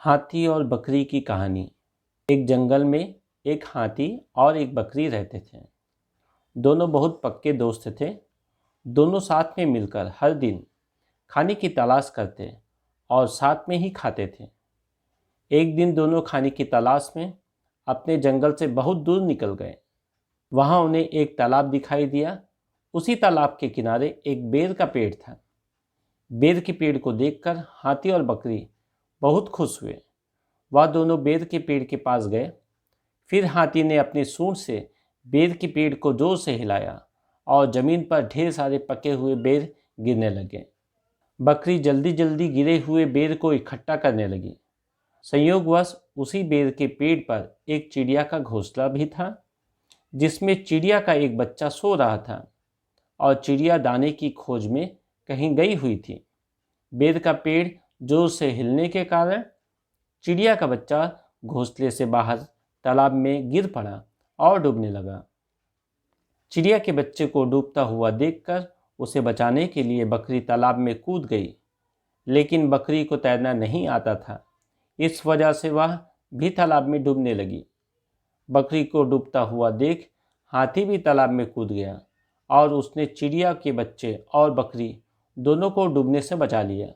हाथी और बकरी की कहानी। एक जंगल में एक हाथी और एक बकरी रहते थे। दोनों बहुत पक्के दोस्त थे। दोनों साथ में मिलकर हर दिन खाने की तलाश करते और साथ में ही खाते थे। एक दिन दोनों खाने की तलाश में अपने जंगल से बहुत दूर निकल गए। वहाँ उन्हें एक तालाब दिखाई दिया। उसी तालाब के किनारे एक बेर का पेड़ था। बेर के पेड़ को देखकर हाथी और बकरी बहुत खुश हुए। वह दोनों बेर के पेड़ के पास गए। फिर हाथी ने अपनी सूंड से बेर के पेड़ को जोर से हिलाया और जमीन पर ढेर सारे पके हुए बेर गिरने लगे। बकरी जल्दी जल्दी गिरे हुए बेर को इकट्ठा करने लगी। संयोगवश उसी बेर के पेड़ पर एक चिड़िया का घोंसला भी था, जिसमें चिड़िया का एक बच्चा सो रहा था और चिड़िया दाने की खोज में कहीं गई हुई थी। बेर का पेड़ जोर से हिलने के कारण चिड़िया का बच्चा घोंसले से बाहर तालाब में गिर पड़ा और डूबने लगा। चिड़िया के बच्चे को डूबता हुआ देखकर उसे बचाने के लिए बकरी तालाब में कूद गई, लेकिन बकरी को तैरना नहीं आता था। इस वजह से वह भी तालाब में डूबने लगी। बकरी को डूबता हुआ देख हाथी भी तालाब में कूद गया और उसने चिड़िया के बच्चे और बकरी दोनों को डूबने से बचा लिया।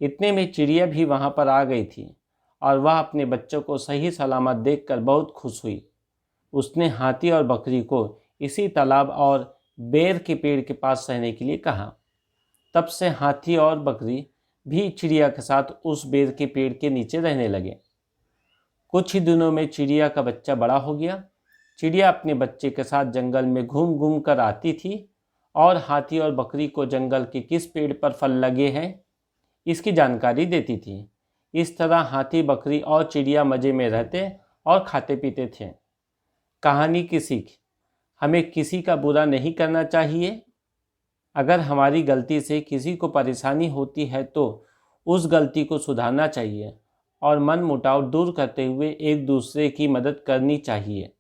इतने में चिड़िया भी वहाँ पर आ गई थी और वह अपने बच्चों को सही सलामत देखकर बहुत खुश हुई। उसने हाथी और बकरी को इसी तालाब और बेर के पेड़ के पास रहने के लिए कहा। तब से हाथी और बकरी भी चिड़िया के साथ उस बेर के पेड़ के नीचे रहने लगे। कुछ ही दिनों में चिड़िया का बच्चा बड़ा हो गया। चिड़िया अपने बच्चे के साथ जंगल में घूम घूम कर आती थी और हाथी और बकरी को जंगल के किस पेड़ पर फल लगे हैं इसकी जानकारी देती थी। इस तरह हाथी, बकरी और चिड़िया मज़े में रहते और खाते पीते थे। कहानी की सीख: हमें किसी का बुरा नहीं करना चाहिए। अगर हमारी गलती से किसी को परेशानी होती है तो उस गलती को सुधारना चाहिए और मन मुटाव दूर करते हुए एक दूसरे की मदद करनी चाहिए।